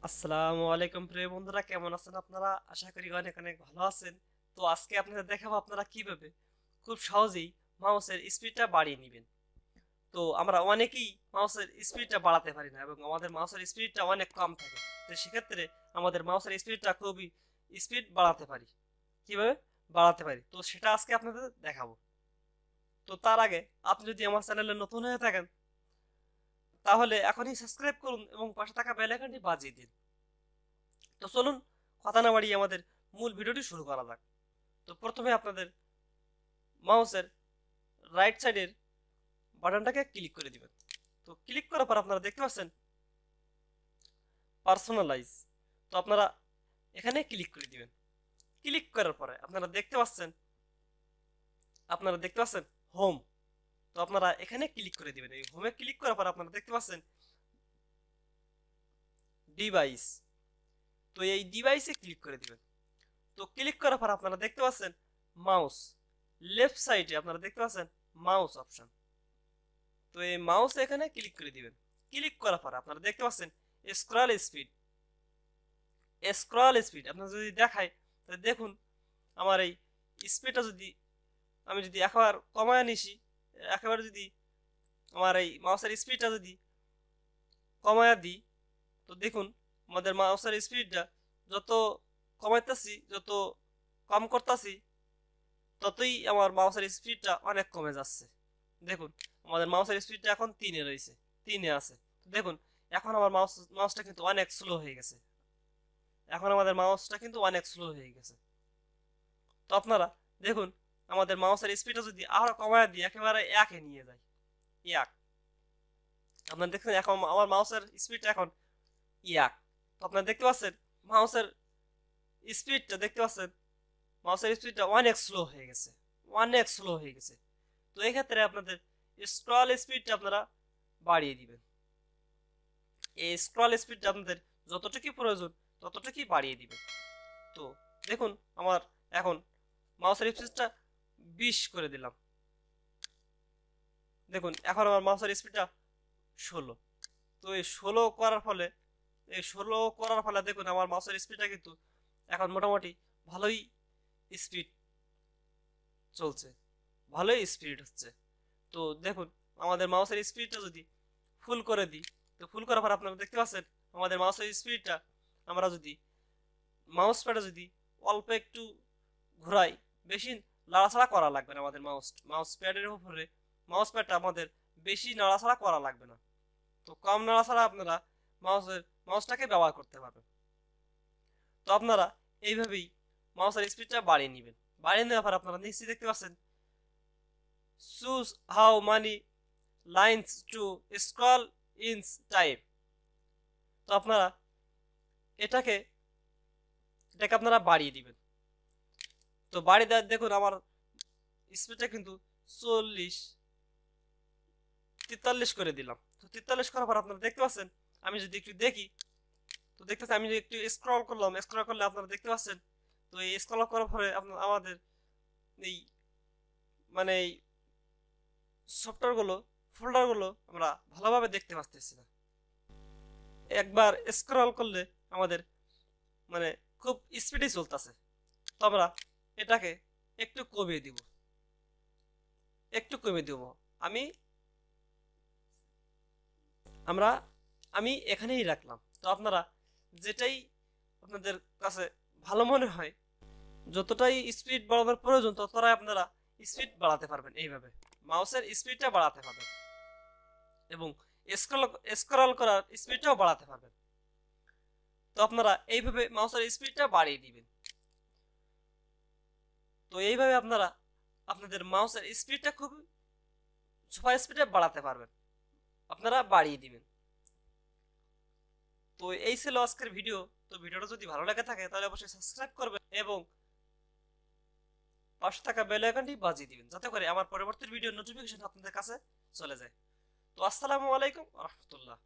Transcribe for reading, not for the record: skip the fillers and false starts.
আসসালামু আলাইকুম প্রিয় বন্ধুরা, কেমন আছেন আপনারা? আশা করি অনেক অনেক ভালো আছেন। তো আজকে আপনাদের দেখাবো আপনারা কিভাবে খুব সহজেই মাউসের স্পিডটা বাড়িয়ে নেবেন। তো আমরা অনেকেই মাউসের স্পিডটা বাড়াতে পারি না এবং আমাদের মাউসের স্পিডটা অনেক কম থাকে। তো সেক্ষেত্রে আমাদের মাউসের স্পিডটা খুবই স্পিড বাড়াতে পারি। কিভাবে বাড়াতে পারি তো সেটা আজকে আপনাদের দেখাবো। তো তার আগে আপনি যদি আমার চ্যানেলে নতুন হয়ে থাকেন তাহলে এখনই সাবস্ক্রাইব করুন এবং পাশে থাকা বেল আইকনটি বাজিয়ে দিন। তো চলুন কথা না বাড়িয়ে আমাদের মূল ভিডিওটি শুরু করা যাক। তো প্রথমে আপনাদের মাউসের রাইট সাইডের বাটনটাকে ক্লিক করে দিবেন। তো ক্লিক করার পর আপনারা দেখতে পাচ্ছেন পার্সোনালাইজ। তো আপনারা এখানে ক্লিক করে দিবেন। ক্লিক করার পরে আপনারা দেখতে পাচ্ছেন হোম। তো আপনারা এখানে ক্লিক করে দিবেন। এই হোমে ক্লিক করার পর আপনারা দেখতে পাচ্ছেন ডিভাইস। তো এই ডিভাইসে ক্লিক করে দিবেন। তো ক্লিক করার পর আপনারা দেখতে পাচ্ছেন মাউস। লেফট সাইডে আপনারা দেখতে পাচ্ছেন মাউস অপশন। তো এই মাউস এখানে ক্লিক করে দিবেন। ক্লিক করার পর আপনারা দেখতে পাচ্ছেন স্ক্রল স্পিড। আপনারা যদি দেখায় তাহলে দেখুন আমার এই স্পিডটা যদি আমি যদি একবার কমায় নিছি, একেবারে যদি আমার এই মাউসের স্পিডটা যদি কমায় দিই, তো দেখুন আমাদের মাউসের স্পিডটা যত কমাইতেছি, যত কম করতেছি, ততই আমার মাউসের স্পিডটা অনেক কমে যাচ্ছে। দেখুন আমাদের মাউসের স্পিডটা এখন 3-এ রয়েছে, 3-এ আছে। দেখুন এখন আমার মাউসটা কিন্তু অনেক স্লো হয়ে গেছে। তো আপনারা দেখুন আমাদের মাউসের স্পিডটা যদি আরো কমায় দিই, একেবারে 1-এ নিয়ে যায়, 1। আপনারা দেখছেন এখন আমার মাউসের স্পিডটা এখন 1। তো আপনারা দেখতে পাচ্ছেন মাউসের মাউসের স্পিডটা অনেক স্লো হয়ে গেছে, অনেক স্লো হয়ে গেছে। তো এই ক্ষেত্রে আপনাদের স্ক্রল স্পিডটা আপনারা বাড়িয়ে দিবেন। এই স্ক্রল স্পিডটা আপনাদের যতটুকু প্রয়োজন ততটুকুই বাড়িয়ে দিবেন। তো দেখুন আমার এখন মাউসের স্পিডটা 20 করে দিলাম। দেখুন এখন আমার মাউসের স্পিডটা 16। তো এই 16 করার ফলে দেখুন আমার মাউসের স্পিডটা কিন্তু এখন মোটামুটি ভালোই স্পিড চলছে, ভালোই স্পিড হচ্ছে। তো দেখুন আমাদের মাউসের স্পিডটা যদি ফুল করে দিই, তো ফুল করার পর আপনারা দেখতে পাচ্ছেন আমাদের মাউসের স্পিডটা আমরা যদি মাউস প্যাডে যদি অল্প একটু ঘোরাই, বেশি নাড়াচাড়া করা লাগবে না। আমাদের মাউস প্যাডের উপরে মাউস প্যাডটা আমাদের বেশি নাড়াচাড়া করা লাগবে না। তো কম নাড়াচাড়া আপনারা মাউসটাকে ব্যবহার করতে পারবেন। তো আপনারা এইভাবেই মাউসের স্পিডটা বাড়িয়ে নেবেন। বাড়িয়ে নেওয়ার পর আপনারা নিশ্চয়ই দেখতে পাচ্ছেন choose how many lines to scroll ইনস টাইপ। তো আপনারা এটাকে এটাকে আপনারা বাড়িয়ে দিবেন। তো বাড়িয়ে দেওয়ার দেখুন আমার স্পিডটা কিন্তু 43 করে দিলাম। তো 43 করার পর আপনারা দেখতে পাচ্ছেন আমি যদি একটু দেখি, তো দেখতেছি আমি যদি একটু স্ক্রল করলে আপনারা দেখতে পাচ্ছেন। তো এই স্ক্রল করার পরে আমাদের এই মানে এই সফটওয়্যারগুলো, ফোল্ডারগুলো আমরা ভালোভাবে দেখতে পাচ্ছি না। একবার স্ক্রল করলে আমাদের মানে খুব স্পিডে চলতেছে। তো আমরা এটাকে একটু কমিয়ে দিব, একটু কমিয়ে দিব। আমি আমরা আমি এখানেই রাখলাম। তো আপনারা যেটাই আপনাদের কাছে ভালো মনে হয়, যতটাই স্পিড বাড়ানোর প্রয়োজন ততটাই আপনারা স্পিড বাড়াতে পারবেন। এইভাবে মাউসের স্পিডটা বাড়াতে পারবেন এবং স্ক্রল স্ক্রল করার স্পিডটাও বাড়াতে পারবেন। তো আপনারা এইভাবে মাউসের স্পিডটা বাড়িয়ে দিবেন। তো এইভাবে আপনারা আপনাদের মাউসের স্পিডটা খুব সুপার স্পিডে বাড়াতে পারবেন, আপনারা বাড়িয়ে দিবেন। তো এই ছিল আজকের ভিডিও। তো ভিডিওটা যদি ভালো লাগে থাকে তাহলে অবশ্যই সাবস্ক্রাইব করবেন এবং পাশে থাকা বেল আইকনটি বাজিয়ে দিবেন, যাতে করে আমার পরবর্তী ভিডিও নোটিফিকেশন আপনাদের কাছে চলে যায়। তো আসসালামু আলাইকুম ওয়া রাহমাতুল্লাহ।